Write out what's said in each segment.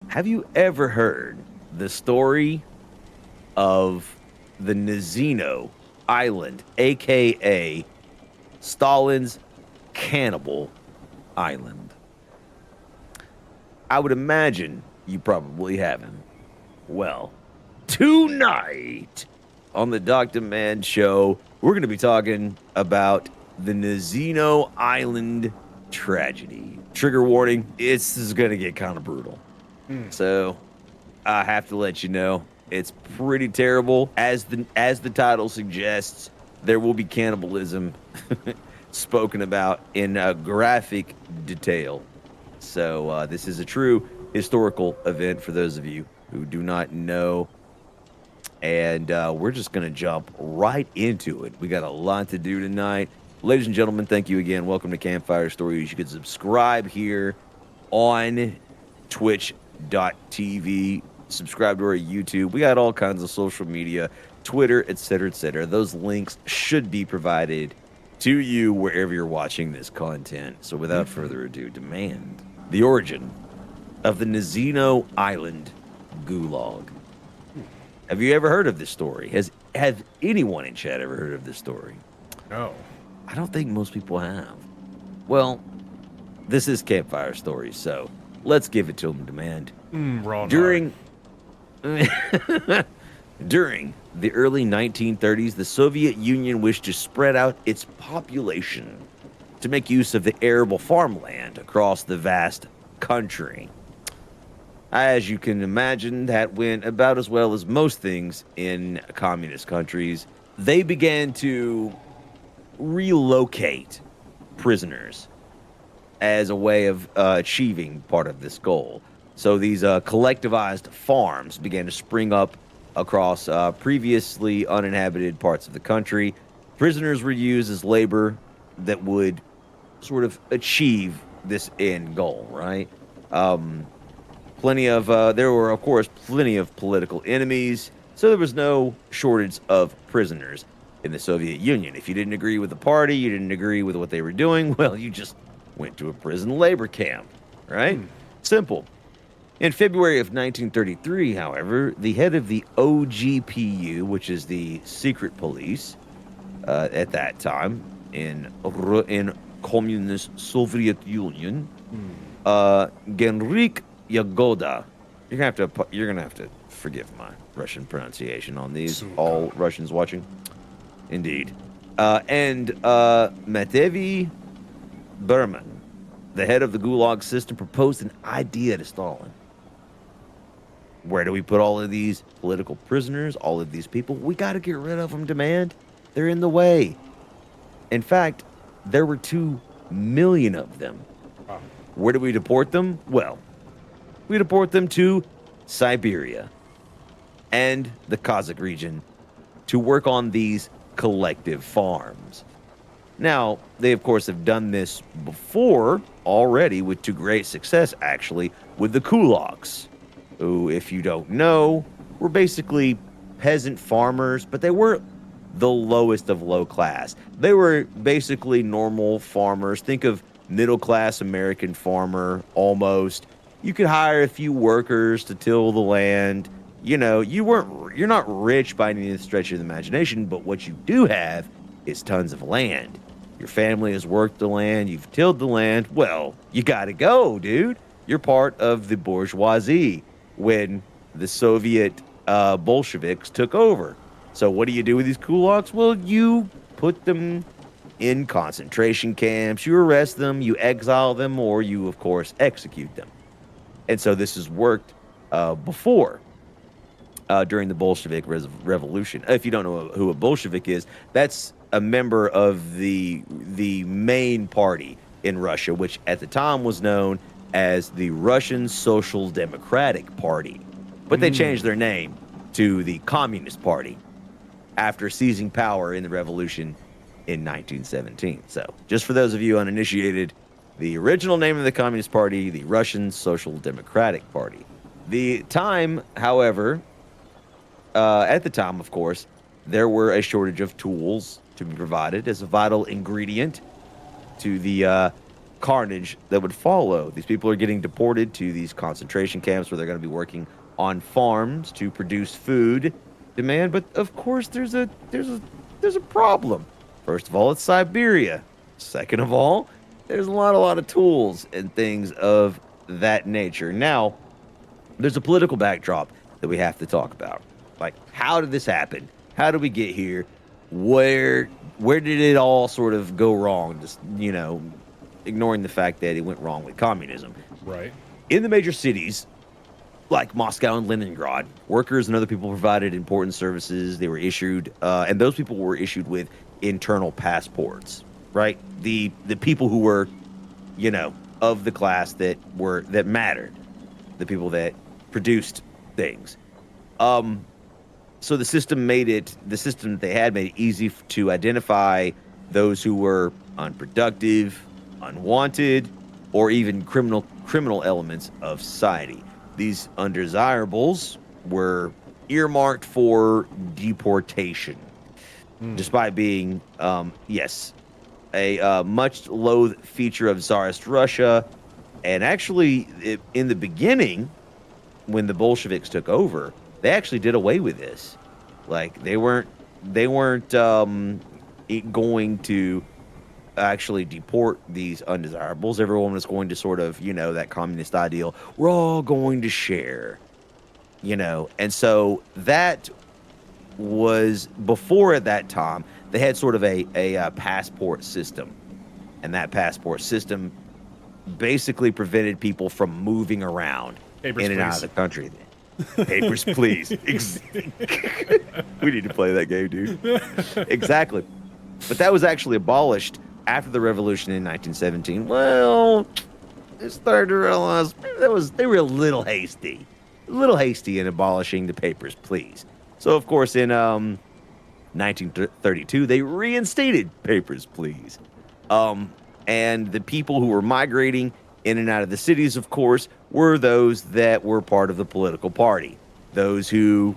Have you ever heard the story of the Nazino Island, aka Stalin's Cannibal Island? I would imagine you probably haven't. Well, tonight on the Dr. Man Show, we're going to be talking about the Nazino Island tragedy. Trigger warning, this is going to get kind of brutal. So I have to let you know it's pretty terrible. As the title suggests, there will be cannibalism spoken about in graphic detail. So this is a true historical event for those of you who do not know. And we're just going to jump right into it. We got a lot to do tonight. Ladies and gentlemen, thank you again. Welcome to Campfire Stories. You can subscribe here on twitch.tv. Subscribe to our YouTube. We got all kinds of social media, Twitter, etc., etc. Those links should be provided to you wherever you're watching this content. So without further ado, demand the origin of the Nazino Island Gulag. Have you ever heard of this story? Have anyone in chat ever heard of this story? No. I don't think most people have. Well, this is Campfire Stories, so let's give it to them, demand. Raw During during the early 1930s, the Soviet Union wished to spread out its population to make use of the arable farmland across the vast country. As you can imagine, that went about as well as most things in communist countries. They began to relocate prisoners as a way of achieving part of this goal. So these collectivized farms began to spring up across previously uninhabited parts of the country. Prisoners were used as labor that would sort of achieve this end goal, right? There were, of course, plenty of political enemies, so there was no shortage of prisoners in the Soviet Union. If you didn't agree with the party, you didn't agree with what they were doing, well, you just went to a prison labor camp, right? Simple. In February of 1933, however, the head of the OGPU, which is the secret police at that time in communist Soviet Union, Genrik Yagoda. You're gonna have to forgive my Russian pronunciation on these. All Russians watching, indeed. And Matevi Berman, the head of the Gulag system, proposed an idea to Stalin. Where do we put all of these political prisoners? All of these people? We got to get rid of them. Demand. They're in the way. In fact, there were 2 million of them. Where do we deport them? Well, we deport them to Siberia and the Kazakh region to work on these collective farms. Now, they, of course, have done this before already to great success, actually, with the kulaks, who, if you don't know, were basically peasant farmers, but they weren't the lowest of low class. They were basically normal farmers. Think of middle-class American farmer, almost. You could hire a few workers to till the land. You know, you're not rich by any stretch of the imagination, but what you do have is tons of land. Your family has worked the land, you've tilled the land. Well, you gotta go, dude. You're part of the bourgeoisie when the Soviet Bolsheviks took over. So what do you do with these kulaks? Well, you put them in concentration camps, you arrest them, you exile them, or you, of course, execute them. And so this has worked before during the Bolshevik Revolution. If you don't know who a Bolshevik is, that's a member of the main party in Russia, which at the time was known as the Russian Social Democratic Party. But they changed their name to the Communist Party after seizing power in the revolution in 1917. So, just for those of you uninitiated, the original name of the Communist Party, the Russian Social Democratic Party. The time, however, at the time, of course, there were a shortage of tools to be provided as a vital ingredient to the carnage that would follow. These people are getting deported to these concentration camps where they're going to be working on farms to produce food demand. But of course, there's a problem. First of all, it's Siberia. Second of all, there's a lot of tools and things of that nature. Now, there's a political backdrop that we have to talk about. Like, how did this happen? How did we get here? Where where did it all sort of go wrong? Just ignoring the fact that it went wrong with communism. Right. In the major cities like Moscow and Leningrad, workers and other people provided important services. They were issued, and those people were issued with internal passports. Right, the people who were, of the class that mattered, the people that produced things. Um, so the system that they had made it easy to identify those who were unproductive, unwanted, or even criminal elements of society. These undesirables were earmarked for deportation, despite being, yes, a much loathed feature of Tsarist Russia. And actually, in the beginning, when the Bolsheviks took over, they actually did away with this. Like they weren't going to actually deport these undesirables. Everyone was going to sort of, that communist ideal. We're all going to share, and so that was before at that time they had sort of a passport system, and that passport system basically prevented people from moving around Papers, in and out please. of the country. Papers, please. We need to play that game, dude. Exactly. But that was actually abolished after the revolution in 1917. Well, they started to realize they were a little hasty in abolishing the papers, please. So, of course, in 1932, they reinstated papers, please. And the people who were migrating in and out of the cities, of course, were those that were part of the political party, those who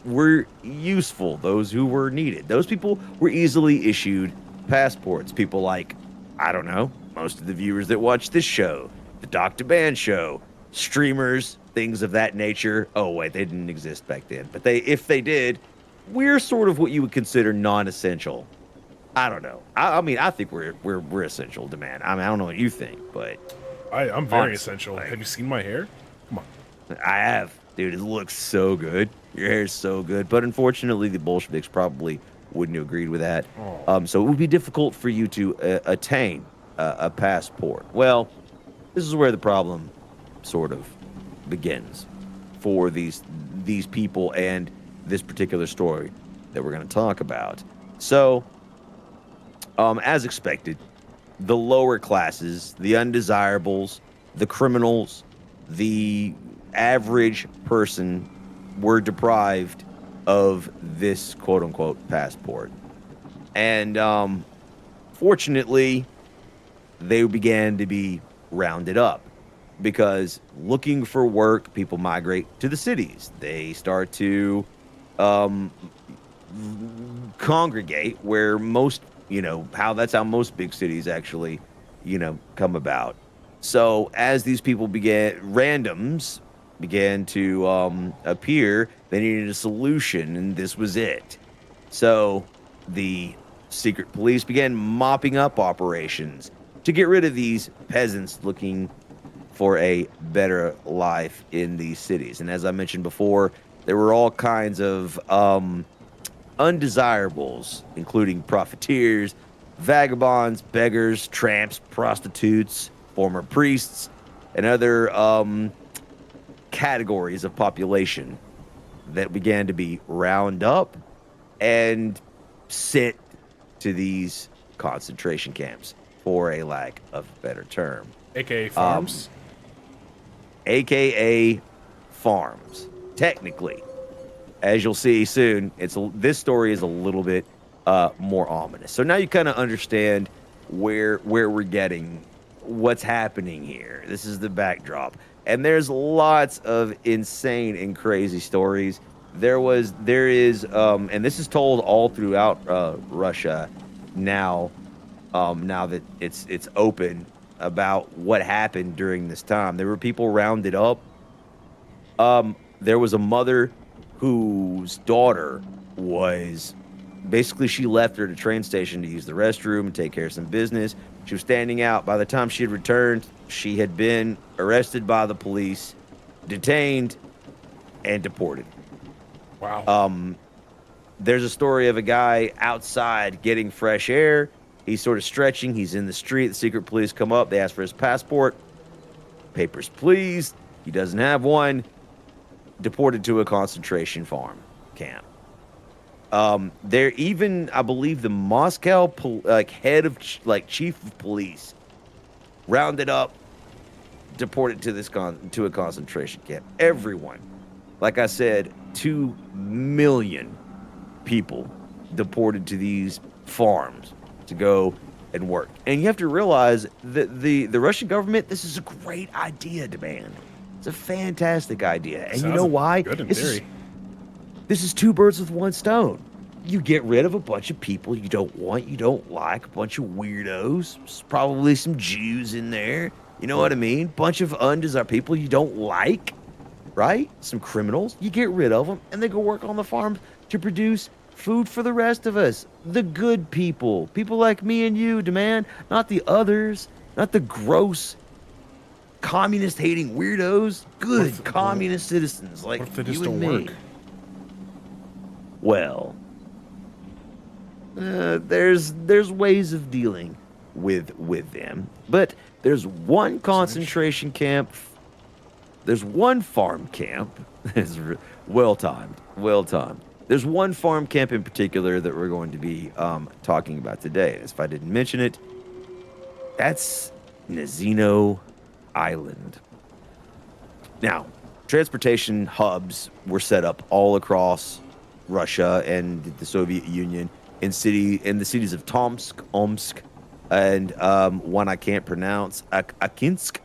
were useful, those who were needed. Those people were easily issued passports. People like, I don't know, most of the viewers that watch this show, the Dr. Band show, streamers, things of that nature. Oh, wait, they didn't exist back then. But if they did, we're sort of what you would consider non-essential. I don't know. I mean, I think we're essential to man. I mean, I don't know what you think, but I'm very honestly, essential. like, Have you seen my hair? Come on. I have, dude. It looks so good. Your hair's so good, but unfortunately, the Bolsheviks probably wouldn't have agreed with that. Oh. So it would be difficult for you to attain a passport. Well, this is where the problem sort of begins for these people and this particular story that we're going to talk about. So, as expected, the lower classes, the undesirables, the criminals, the average person were deprived of this quote unquote passport. And fortunately, they began to be rounded up because looking for work, people migrate to the cities. They start to um, congregate where most, that's how most big cities actually, come about. So as these people randoms began to appear, they needed a solution, and this was it. So the secret police began mopping up operations to get rid of these peasants looking for a better life in these cities. And as I mentioned before, there were all kinds of undesirables, including profiteers, vagabonds, beggars, tramps, prostitutes, former priests, and other categories of population that began to be round up and sent to these concentration camps, for a lack of a better term. AKA farms. AKA farms. Technically, as you'll see soon, this story is a little bit more ominous. So now you kind of understand where we're getting, what's happening here. This is the backdrop, and there's lots of insane and crazy stories. There is, and this is told all throughout Russia now. Now that it's open about what happened during this time. There were people rounded up. There was a mother whose daughter was basically she left her at a train station to use the restroom and take care of some business. She was standing out. By the time she had returned, she had been arrested by the police, detained, and deported. Wow. There's a story of a guy outside getting fresh air. He's sort of stretching. He's in the street. The secret police come up. They ask for his passport. Papers, please. He doesn't have one. Deported to a concentration farm camp. There even, I believe, the Moscow head of chief of police rounded up, deported to to a concentration camp. Everyone, like I said, 2 million people deported to these farms to go and work. And you have to realize that the Russian government, this is a great idea, demand. It's a fantastic idea. And you know why? Good in theory. This is 2 birds with 1 stone. You get rid of a bunch of people you don't want, you don't like, a bunch of weirdos, probably some Jews in there. You know what I mean? Bunch of undesirable people you don't like, right? Some criminals. You get rid of them, and they go work on the farms to produce food for the rest of us. The good people. People like me and you, demand. Not the others. Not the gross, communist-hating weirdos. Good communist citizens like you and me. Well, there's ways of dealing with them, but there's one concentration camp. There's one farm camp. It's well timed. There's one farm camp in particular that we're going to be talking about today. As if I didn't mention it, that's Nazino Island. Now, transportation hubs were set up all across Russia and the Soviet Union in the cities of Tomsk, Omsk, and one I can't pronounce, Akinsk.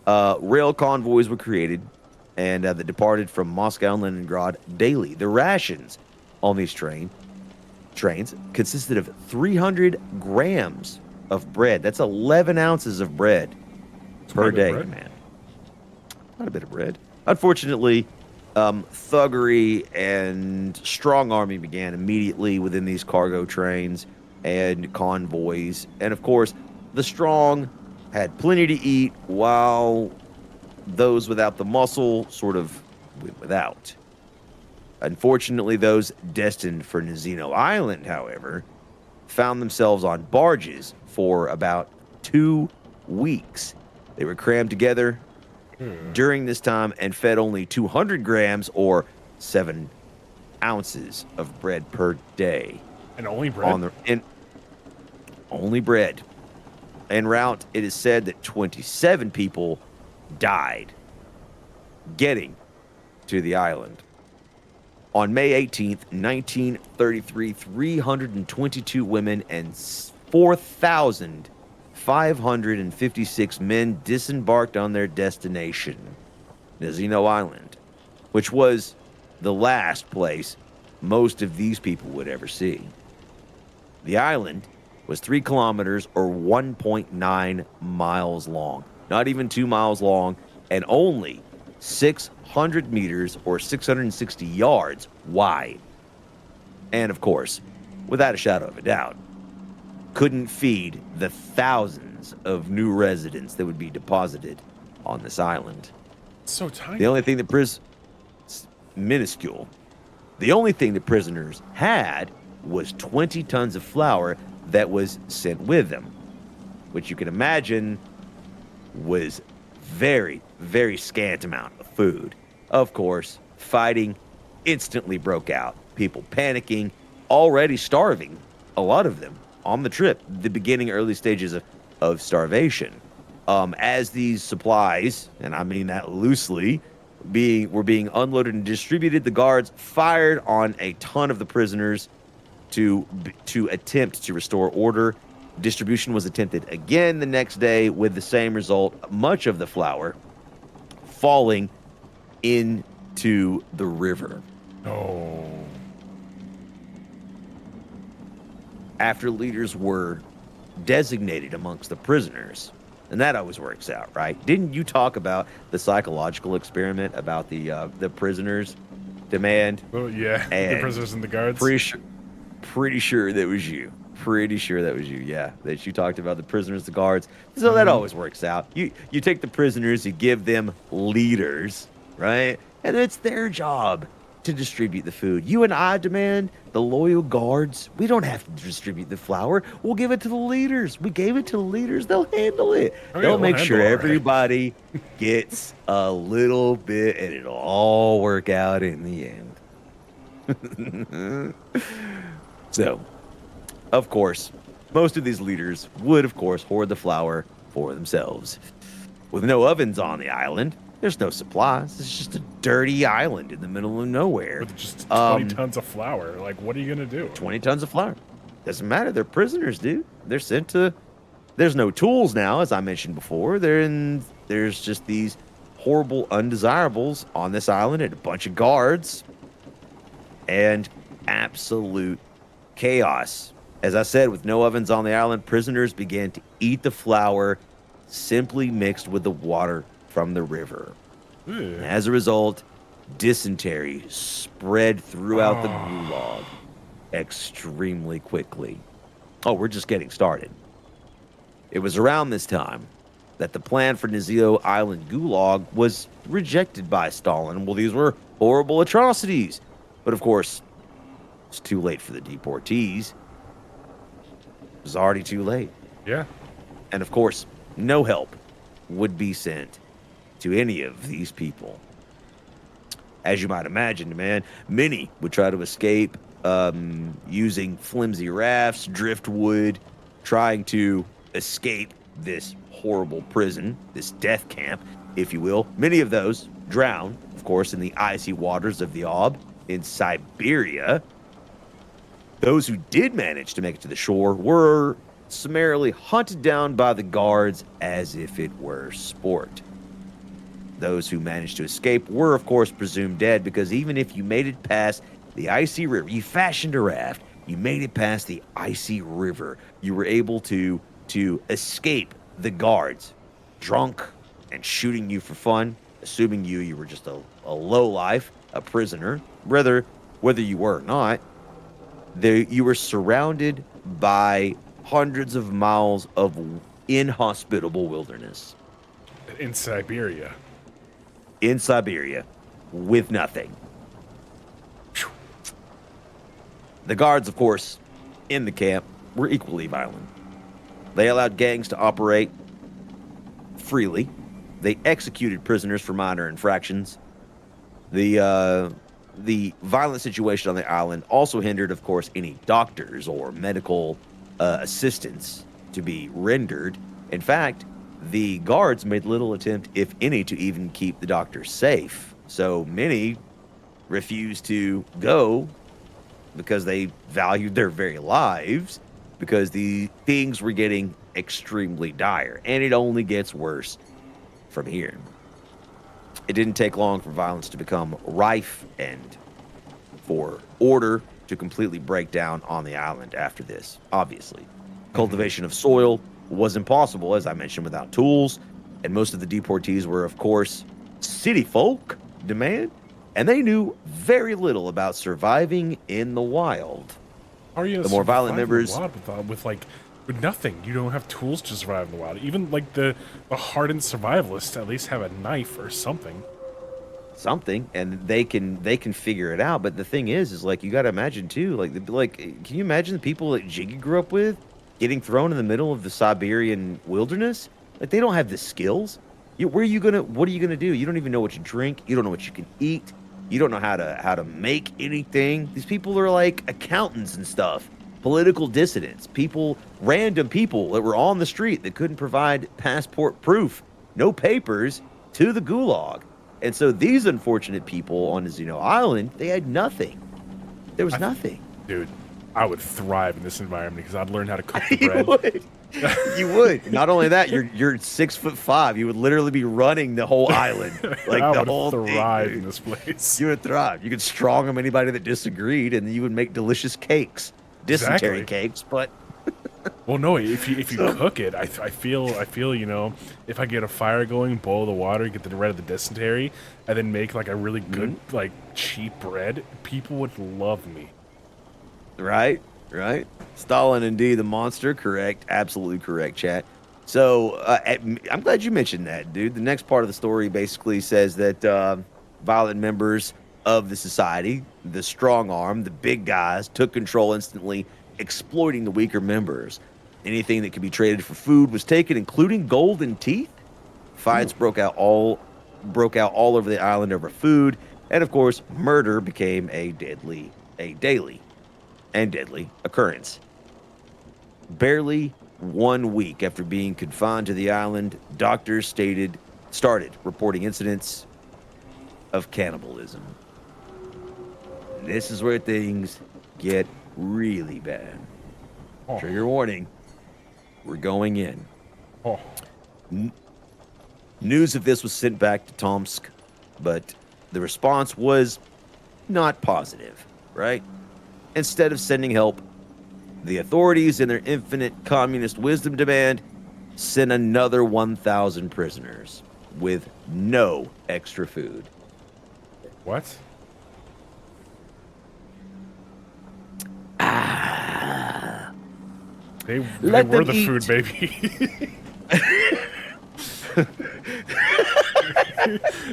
Rail convoys were created and that departed from Moscow and Leningrad daily. The rations on these trains consisted of 300 grams of bread. That's 11 ounces of bread per day, man. Not a bit of bread. Unfortunately, thuggery and strong army began immediately within these cargo trains and convoys. And of course, the strong had plenty to eat while those without the muscle sort of went without. Unfortunately, those destined for Nazino Island, however, found themselves on barges for about 2 weeks. They were crammed together during this time and fed only 200 grams or 7 ounces of bread per day. And only bread? Only bread. En route, it is said that 27 people died getting to the island. On May 18th, 1933, 322 women and 4,556 men disembarked on their destination, Nazino Island, which was the last place most of these people would ever see. The island was 3 kilometers or 1.9 miles long, not even 2 miles long, and only 600 meters or 660 yards wide. And of course, without a shadow of a doubt, couldn't feed the thousands of new residents that would be deposited on this island. So tiny. The only thing that minuscule. The only thing the prisoners had was 20 tons of flour that was sent with them, which you can imagine was very, very scant amount of food. Of course, fighting instantly broke out. People panicking, already starving, a lot of them on the trip, the beginning early stages of starvation. As these supplies, and I mean that loosely, were being unloaded and distributed, the guards fired on a ton of the prisoners to attempt to restore order. Distribution was attempted again the next day with the same result, much of the flour falling into the river. Oh. After leaders were designated amongst the prisoners, And that always works out, right? Didn't you talk about the psychological experiment about the prisoners demand? Oh yeah, the And prisoners and the guards. pretty sure that was you. Pretty sure that was you. Yeah, that you talked about the prisoners, the guards. So that always works out. You take the prisoners, you give them leaders, right? And it's their job to distribute the food. You and I demand the loyal guards. We don't have to distribute the flour. We'll give it to the leaders. We gave it to the leaders. They'll handle it. Oh, yeah, They'll we'll make sure handle it, right. everybody gets a little bit, and it'll all work out in the end. So, of course, most of these leaders would, of course, hoard the flour for themselves. With no ovens on the island, there's no supplies. It's just a dirty island in the middle of nowhere. With just 20 tons of flour. Like, what are you going to do? 20 tons of flour. Doesn't matter. They're prisoners, dude. They're sent to... There's no tools now, as I mentioned before. There's just these horrible undesirables on this island and a bunch of guards. And absolute chaos. As I said, with no ovens on the island, prisoners began to eat the flour simply mixed with the water from the river. As a result, dysentery spread throughout the gulag extremely quickly. Oh, we're just getting started. It was around this time that the plan for Nizio Island Gulag was rejected by Stalin. Well, these were horrible atrocities. But of course, it's too late for the deportees. It was already too late. Yeah. And of course, no help would be sent to any of these people. As you might imagine, man, many would try to escape using flimsy rafts, driftwood, trying to escape this horrible prison, this death camp, if you will. Many of those drowned, of course, in the icy waters of the Ob in Siberia. Those who did manage to make it to the shore were summarily hunted down by the guards as if it were sport. Those who managed to escape were, of course, presumed dead, because even if you made it past the icy river, you fashioned a raft, you made it past the icy river, you were able to escape the guards, drunk and shooting you for fun, assuming you were just a lowlife, a prisoner, whether you were or not. You were surrounded by hundreds of miles of inhospitable wilderness. In Siberia. In Siberia, with nothing. The guards, of course, in the camp were equally violent. They allowed gangs to operate freely. They executed prisoners for minor infractions. The violent situation on the island also hindered, of course, any doctors or medical assistance to be rendered. In fact, the guards made little attempt, if any, to even keep the doctors safe. So many refused to go because they valued their very lives, because the things were getting extremely dire, and it only gets worse from here. It didn't take long for violence to become rife and for order to completely break down on the island after this, obviously. Cultivation of soil was impossible, as I mentioned, without tools, and most of the deportees were, of course, city folk, demand, and they knew very little about surviving in the wild. How are you The more violent members... with nothing. You don't have tools to survive in the wild. Even, like, the hardened survivalists at least have a knife or something. And they can figure it out. But the thing is like, you got to imagine too, like can you imagine the people that Jiggy grew up with getting thrown in the middle of the Siberian wilderness? Like, they don't have the skills. What are you gonna do? You don't even know what you drink. You don't know what you can eat. You don't know how to make anything. These people are like accountants and stuff, political dissidents, random people that were on the street that couldn't provide passport proof, no papers, to the gulag. And so these unfortunate people on Nizio Island, they had nothing. There was nothing. Dude, I would thrive in this environment because I'd learn how to cook the You bread. would. You would. Not only that, you're 6'5". You would literally be running the whole island, like I the would whole thrive thing. in this place. You would thrive. You could strong arm anybody that disagreed, and you would make delicious cakes, dysentery Exactly. cakes. But Well, no, if you So, cook it, I feel if I get a fire going, boil the water, get the red of the dysentery, and then make like a really good mhm. like cheap bread, people would love me. Right, right. Stalin, indeed, the monster. Correct, absolutely correct, chat. So I'm glad you mentioned that, dude. The next part of the story basically says that violent members of the society, the strong arm, the big guys, took control instantly, exploiting the weaker members. Anything that could be traded for food was taken, including golden teeth. Ooh, Fights broke out all over the island over food, and of course, murder became a daily and deadly occurrence. Barely 1 week after being confined to the island, doctors started reporting incidents of cannibalism. This is where things get really bad. oh, Trigger warning, we're going in. oh. N- News of this was sent back to Tomsk, but the response was not positive, right? Instead of sending help, the authorities, in their infinite communist wisdom, demand send another 1,000 prisoners with no extra food. What? Ah, They let were them the food, eat. baby.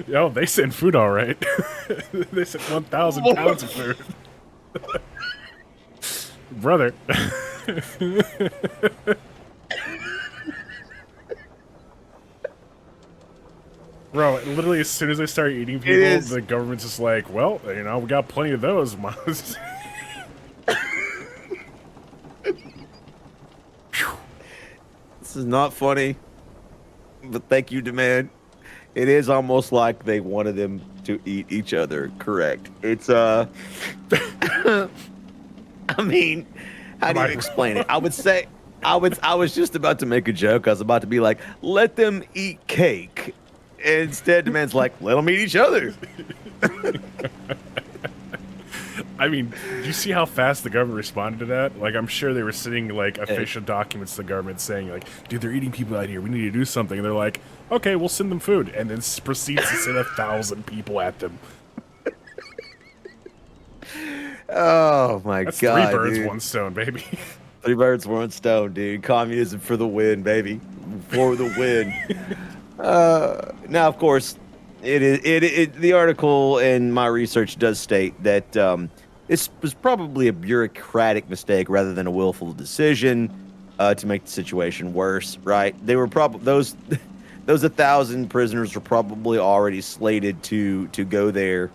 Yo, they sent food all right. They sent 1,000 pounds of food, brother. Bro, literally, as soon as they start eating It people, is. the government's just like, well, we got plenty of those. This is not funny, but thank you, demand. It is almost like they wanted them to eat each other. Correct. It's I mean, how Am do you I explain it? wrong? I would say I was just about to make a joke. I was about to be like, let them eat cake. Instead, the man's like, let them eat each other. I mean, do you see how fast the government responded to that? Like, I'm sure they were sending like Hey, official documents to the government saying like, "Dude, they're eating people out here. We need to do something." And they're like, "Okay, we'll send them food," and then proceeds to send 1,000 people at them. oh my That's three god, birds, dude. one stone, baby. Three birds, one stone, dude. Communism for the win, baby. For the win. Now, of course, the article and my research does state that this was probably a bureaucratic mistake rather than a willful decision to make the situation worse. Right? They were probably those 1,000 prisoners were probably already slated to go there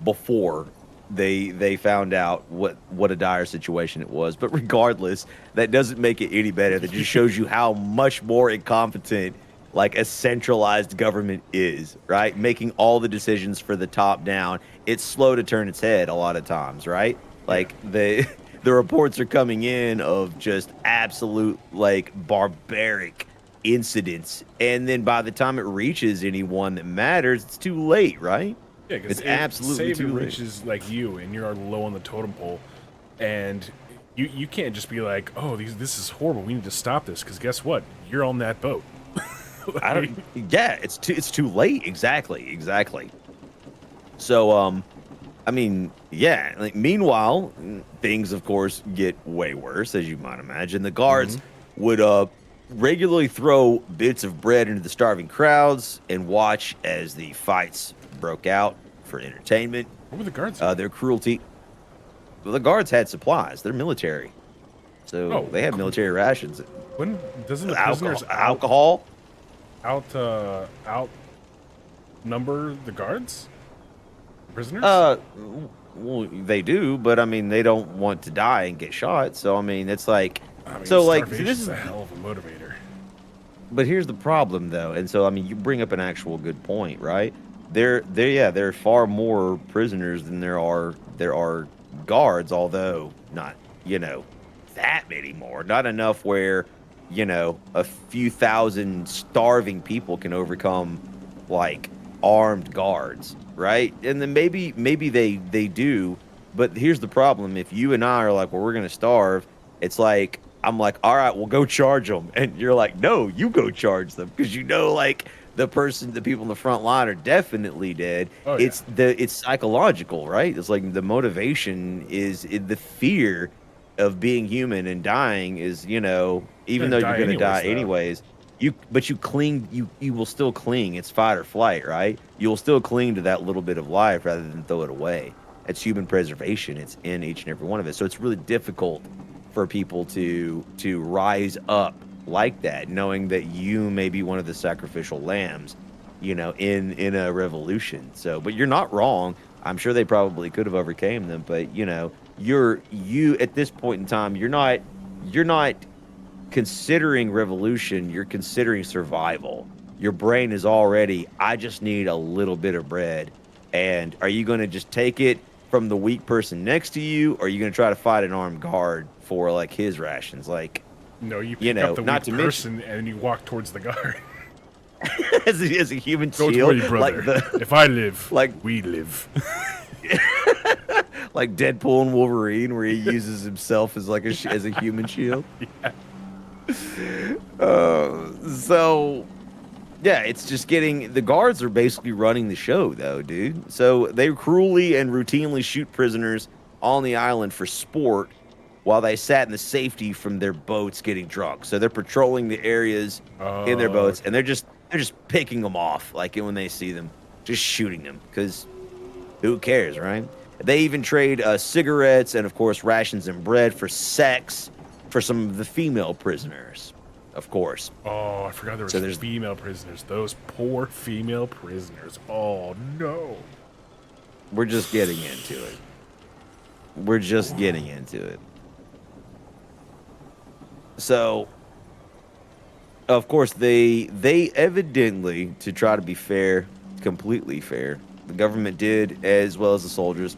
before they found out what a dire situation it was. But regardless, that doesn't make it any better. That just shows you how much more incompetent like a centralized government is, right? Making all the decisions for the top down. It's slow to turn its head a lot of times, right? Yeah. Like the the reports are coming in of just absolute like barbaric incidents, and then by the time it reaches anyone that matters, it's too late, right? Yeah, because It's it say absolutely if it too late. reaches like you and you're low on the totem pole, and you can't just be like, oh, this is horrible. We need to stop this because guess what? You're on that boat. I Like, don't. Yeah, it's too late. Exactly, exactly. So, I mean, yeah. Like, meanwhile, things of course get way worse, as you might imagine. The guards mhm. would regularly throw bits of bread into the starving crowds and watch as the fights broke out for entertainment. What were the guards doing? Their cruelty. Well, the guards had supplies. They're military, so Oh, they had military rations. when doesn't the Alcohol, prisoners alcohol. outnumber the guards? Prisoners? Uh, well, they do, but I mean, they don't want to die and get shot. So I mean, it's like, I mean, so like, see, this starvation's is, a hell of a motivator. but here's the problem though. And so I mean, you bring up an actual good point, right? Yeah, there are far more prisoners than there are guards, although not, you know, that many more. Not enough where, a few thousand starving people can overcome like armed guards, right? And then maybe they do, but here's the problem. If you and I are like, well, we're gonna starve, it's like I'm like, all right, well, go charge them. And you're like, no, you go charge them because like the people in the front line are definitely dead. Oh yeah. It's psychological, right? It's like the motivation is the fear of being human and dying is, You're even though gonna you're die gonna die anyways, though. anyways, but you cling, you will still cling. It's fight or flight, right? You'll still cling to that little bit of life rather than throw it away. It's human preservation. It's in each and every one of us. So it's really difficult for people to rise up like that, knowing that you may be one of the sacrificial lambs, in a revolution. So, but you're not wrong. I'm sure they probably could have overcame them, but you at this point in time, you're not considering revolution, you're considering survival. Your brain is already, I just need a little bit of bread. And are you going to just take it from the weak person next to you, or are you going to try to fight an armed guard for like his rations? Like, No, you pick up the not weak to mention person and you walk towards the guard. as a human Don't shield, worry, brother. like the If I live, like we live. like Deadpool and Wolverine, where he uses himself as like as a human shield. Yeah. So yeah, it's just getting the guards are basically running the show, though, dude. So they cruelly and routinely shoot prisoners on the island for sport while they sat in the safety from their boats getting drunk. So they're patrolling the areas in their boats, Okay. and they're just picking them off, like when they see them, just shooting them, because who cares, right? They even trade cigarettes and, of course, rations and bread for sex for some of the female prisoners, of course. Oh, I forgot there So was there's female prisoners. Those poor female prisoners. Oh no. we're just getting into it. We're just getting into it. So, of course, they evidently, to try to be fair, completely fair, the government did, as well as the soldiers,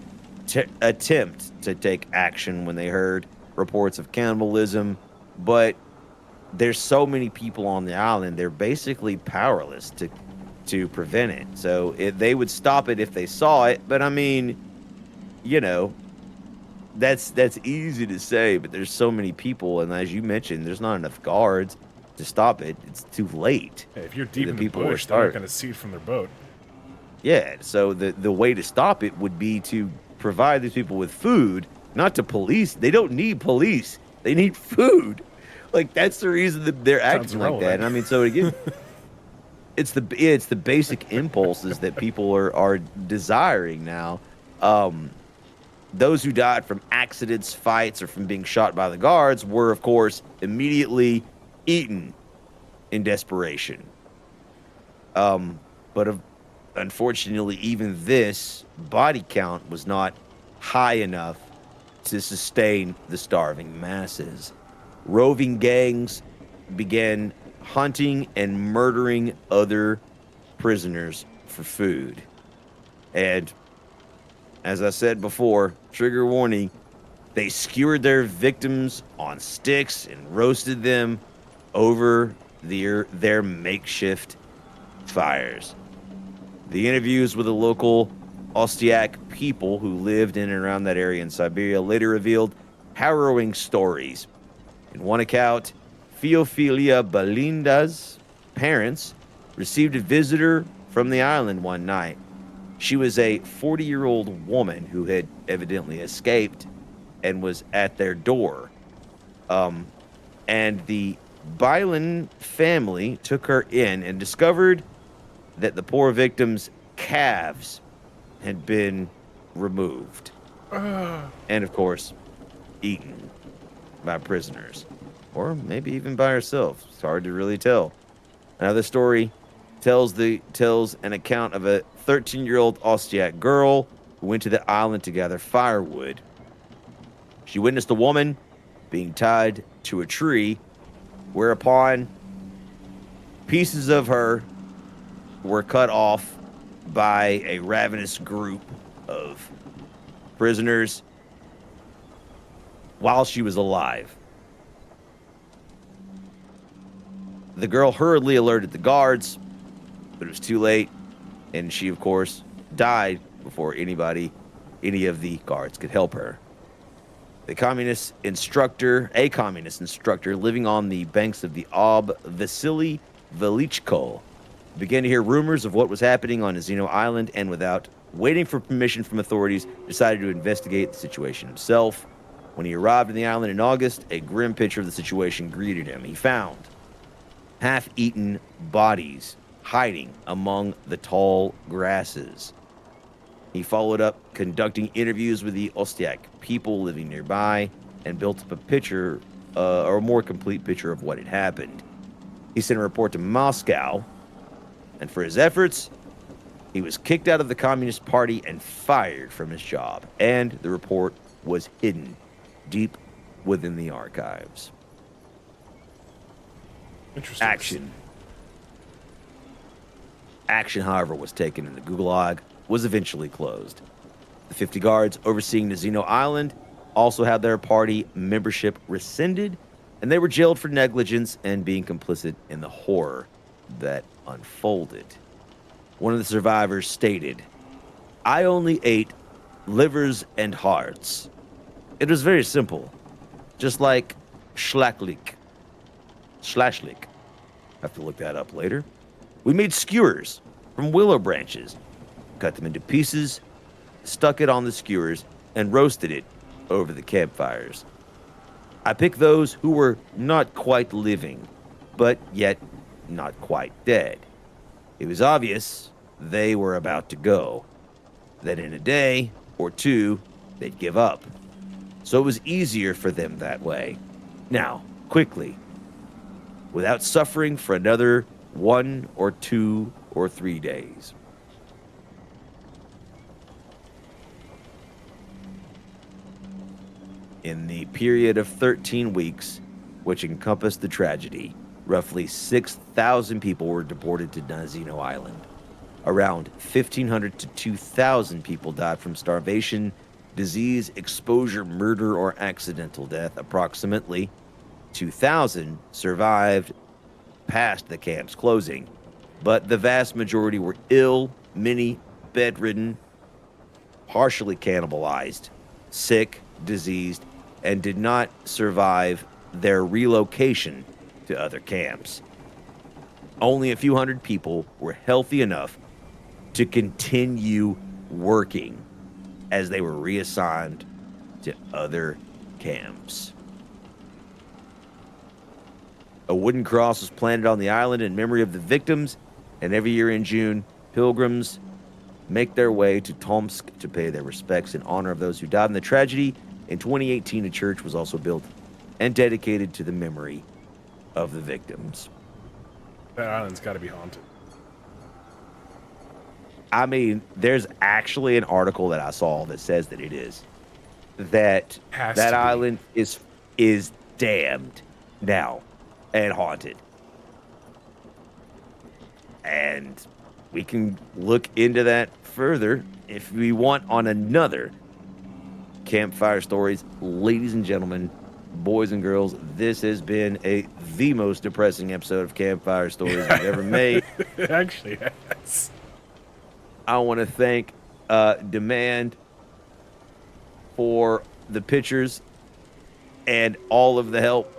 attempt to take action when they heard reports of cannibalism, but there's so many people on the island, they're basically powerless to prevent it. So they would stop it if they saw it, but I mean, you know, that's easy to say, but there's so many people, and as you mentioned, there's not enough guards to stop it. It's too late. Hey, if you're deep The in the people were bush, they're not starving. going to see it from their boat. Yeah, so the way to stop it would be to provide these people with food, not to police. They don't need police. They need food. Like that's the reason that they're Sounds acting like that. irrelevant. And I mean, so again, it's the basic impulses that people are desiring now. Those who died from accidents, fights, or from being shot by the guards were, of course, immediately eaten in desperation. But unfortunately, even this body count was not high enough to sustain the starving masses. Roving gangs began hunting and murdering other prisoners for food. And as I said before, trigger warning, they skewered their victims on sticks and roasted them over their makeshift fires. The interviews with the local Ostiak people who lived in and around that area in Siberia later revealed harrowing stories. In one account, Theofilia Belinda's parents received a visitor from the island one night. She was a 40-year-old woman who had evidently escaped and was at their door. And the Bylan family took her in and discovered that the poor victim's calves had been removed. And, of course, eaten by prisoners. Or maybe even by herself. It's hard to really tell. Now, the story tells an account of a 13-year-old Ostiak girl who went to the island to gather firewood. She witnessed a woman being tied to a tree, whereupon pieces of her were cut off by a ravenous group of prisoners while she was alive. The girl hurriedly alerted the guards, but it was too late, and she, of course, died before any of the guards could help her. A communist instructor living on the banks of the Ob, Vasily Velichko, began to hear rumors of what was happening on Nazino Island, and without waiting for permission from authorities, decided to investigate the situation himself. When he arrived on the island in August, a grim picture of the situation greeted him. He found half-eaten bodies hiding among the tall grasses. He followed up conducting interviews with the Ostiak people living nearby and built up a picture, or a more complete picture of what had happened. He sent a report to Moscow, and for his efforts, he was kicked out of the Communist Party and fired from his job. And the report was hidden deep within the archives. Interesting. Action, however, was taken, and the Gulag was eventually closed. The 50 guards overseeing Nazino Island also had their party membership rescinded, and they were jailed for negligence and being complicit in the horror that unfolded. One of the survivors stated, "I only ate livers and hearts. It was very simple, just like Schlachlik. I have to look that up later. We made skewers from willow branches, cut them into pieces, stuck it on the skewers, and roasted it over the campfires. I picked those who were not quite living, but yet not quite dead. It was obvious they were about to go, that in a day or two they'd give up. So it was easier for them that way. Now, quickly, without suffering for another 1 or 2 or 3 days." In the period of 13 weeks, which encompassed the tragedy, roughly 6,000 people were deported to Nazino Island. Around 1,500 to 2,000 people died from starvation, disease, exposure, murder, or accidental death. Approximately 2,000 survived past the camp's closing, but the vast majority were ill, many bedridden, partially cannibalized, sick, diseased, and did not survive their relocation to other camps. Only a few hundred people were healthy enough to continue working as they were reassigned to other camps. A wooden cross was planted on the island in memory of the victims, and every year in June, pilgrims make their way to Tomsk to pay their respects in honor of those who died in the tragedy. In 2018, a church was also built and dedicated to the memory of the victims. That island's got to be haunted. I mean, there's actually an article that I saw that says that it is. That island is damned now and haunted. And we can look into that further if we want on another Campfire Stories. Ladies and gentlemen, boys and girls, this has been the most depressing episode of Campfire Stories I've ever made. It actually has. I want to thank Demand for the pictures and all of the help.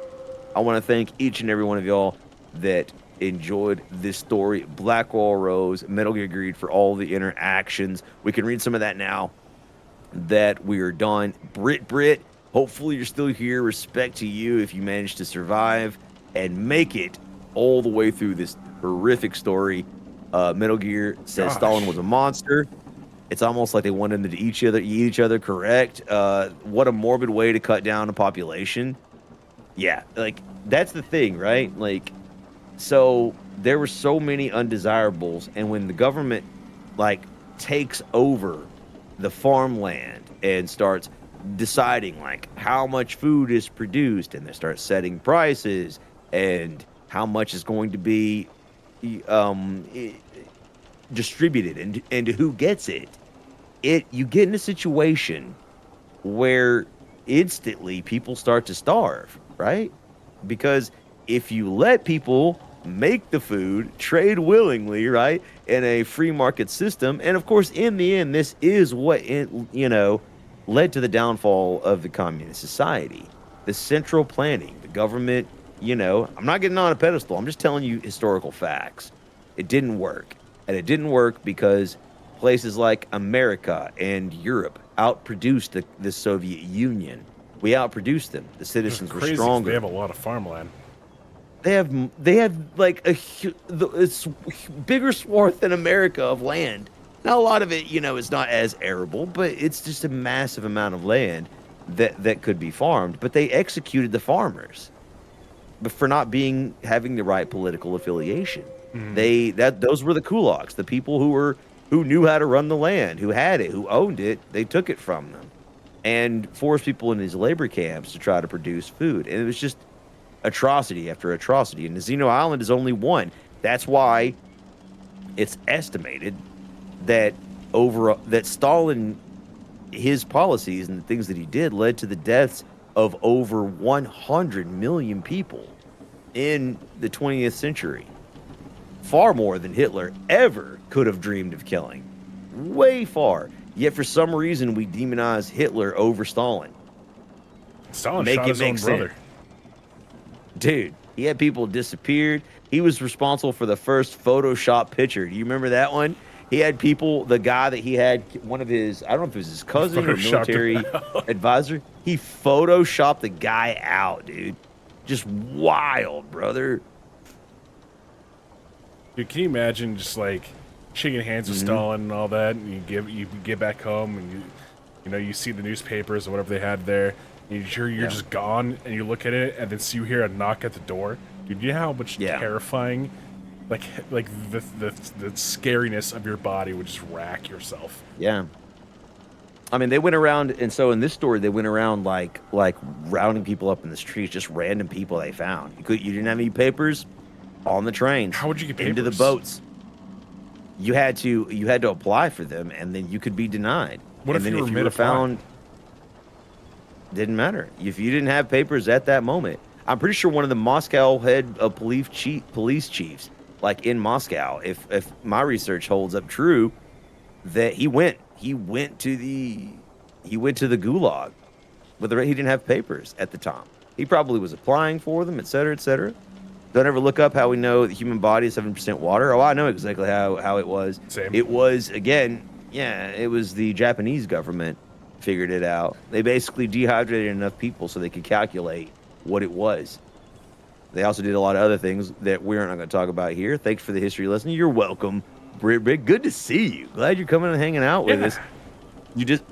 I want to thank each and every one of y'all that enjoyed this story. Blackwall Rose, Metal Gear Greed for all the interactions. We can read some of that now that we are done. Brit, hopefully you're still here. Respect to you if you managed to survive and make it all the way through this horrific story. Metal Gear says Stalin was a monster. It's almost like they wanted them to eat each other, correct? What a morbid way to cut down a population. Yeah, like, that's the thing, right? Like, so there were so many undesirables, and when the government, like, takes over the farmland and starts deciding, like, how much food is produced, and they start setting prices, and how much is going to be distributed and who gets it, you get in a situation where instantly people start to starve, right? Because if you let people make the food, trade willingly, right, in a free market system, and of course in the end this is what led to the downfall of the communist society. The central planning, the government, I'm not getting on a pedestal. I'm just telling you historical facts. It didn't work. And it didn't work because places like America and Europe outproduced the Soviet Union. We outproduced them. The citizens were Crazy 'cause stronger. they have a lot of farmland. They have like it's bigger swath than America of land. Now a lot of it, is not as arable, but it's just a massive amount of land that could be farmed. But they executed the farmers, but for not having the right political affiliation. Those were the kulaks, the people who knew how to run the land, who had it, who owned it. They took it from them and forced people in these labor camps to try to produce food. And it was just atrocity after atrocity. And Zeno Island is only one. That's why it's estimated that Stalin, his policies and the things that he did led to the deaths of over 100 million people in the 20th century. Far more than Hitler ever could have dreamed of killing. Way far. Yet for some reason we demonize Hitler over Stalin. Stalin shot his own brother. Dude, he had people disappeared. He was responsible for the first Photoshop picture. Do you remember that one? He had people, the guy that he had, one of his, I don't know if it was his cousin or military advisor. He Photoshopped the guy out, dude. Just wild, brother. Dude, can you imagine just like shaking hands with Stalin and all that, and you get back home and you see the newspapers or whatever they had there, and you're just gone, and you look at it, and then you hear a knock at the door. Dude, you know how much terrifying, like the scariness of your body would just rack yourself. Yeah. I mean, they went around, and so in this story, they went around like rounding people up in the streets, just random people they found. You didn't have any papers on the trains. How would you get papers? Into the boats? You had to apply for them, and then you could be denied. What and if then you were found? Didn't matter if you didn't have papers at that moment. I'm pretty sure one of the Moscow head of police chiefs, like in Moscow, if my research holds up true, that he went to the gulag, but he didn't have papers at the time. He probably was applying for them, et cetera, et cetera. Don't ever look up how we know the human body is 7% water. Oh, I know exactly how it was. Same. It was, again, it was the Japanese government figured it out. They basically dehydrated enough people so they could calculate what it was. They also did a lot of other things that we're not going to talk about here. Thanks for the history lesson. You're welcome, Britt. Good to see you. Glad you're coming and hanging out with us. You just...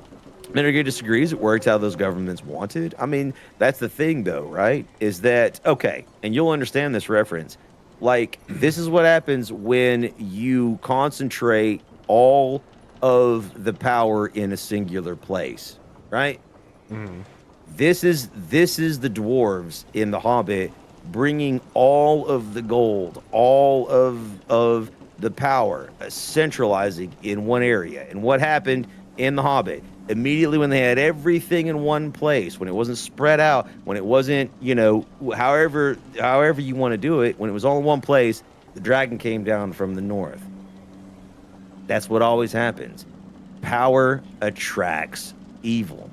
Medicare disagrees. It worked how those governments wanted. I mean, that's the thing, though, right? Is that, okay, and you'll understand this reference. Like, this is what happens when you concentrate all of the power in a singular place, right? Mm-hmm. This is the dwarves in The Hobbit bringing all of the gold, all of the power, centralizing in one area. And what happened in The Hobbit? Immediately when they had everything in one place, when it wasn't spread out, when it wasn't, however you want to do it, when it was all in one place, the dragon came down from the north. That's what always happens. Power attracts evil.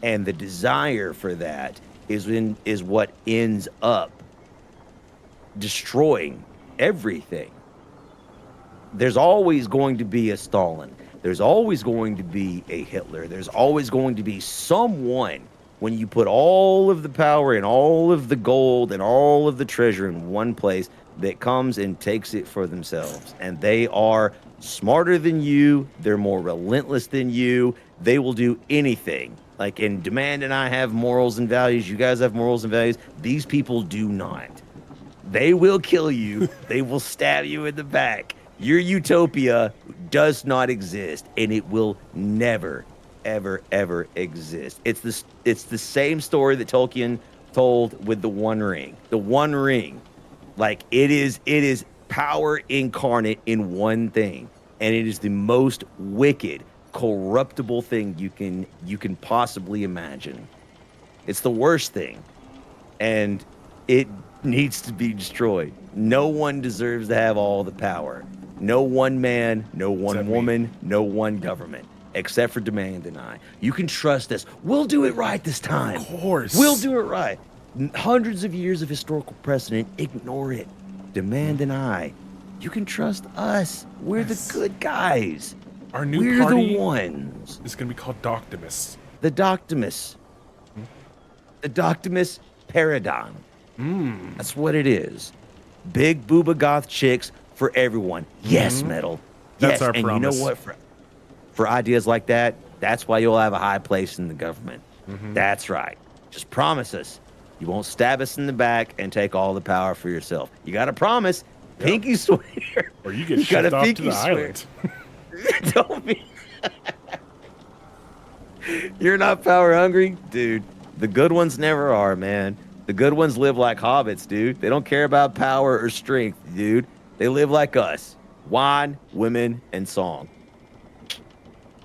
And the desire for that is what ends up destroying everything. There's always going to be a Stalin. There's always going to be a Hitler. There's always going to be someone, when you put all of the power and all of the gold and all of the treasure in one place, that comes and takes it for themselves. And they are smarter than you. They're more relentless than you. They will do anything. Like, in Demand and I have morals and values. You guys have morals and values. These people do not. They will kill you. They will stab you in the back. Your utopia does not exist, and it will never, ever, ever exist. It's the same story that Tolkien told with the One Ring. The One Ring, like, it is power incarnate in one thing, and it is the most wicked, corruptible thing you can possibly imagine. It's the worst thing, and it needs to be destroyed. No one deserves to have all the power. No one man, no one woman, no one government. except for demand and I. You can trust us. We'll do it right this time. Of course. We'll do it right. Hundreds of years of historical precedent, ignore it. Demand and I. You can trust us. We're the good guys. Our new We're party the ones. is going to be called Doctimus. The Doctimus. The Doctimus paradigm. That's what it is. Big booba goth chicks for everyone. Yes, metal. That's Yes, our and promise. you know what? For ideas like that, that's why you'll have a high place in the government. That's right. Just promise us. You won't stab us in the back and take all the power for yourself. You got to promise. Pinky swear. Or you get shipped off to the island. Don't be. You're not power hungry? Dude, the good ones never are, man. The good ones live like hobbits, dude. They don't care about power or strength, dude. They live like us. Wine, women, and song.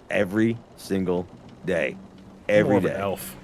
Every single day. Every More of an day. elf.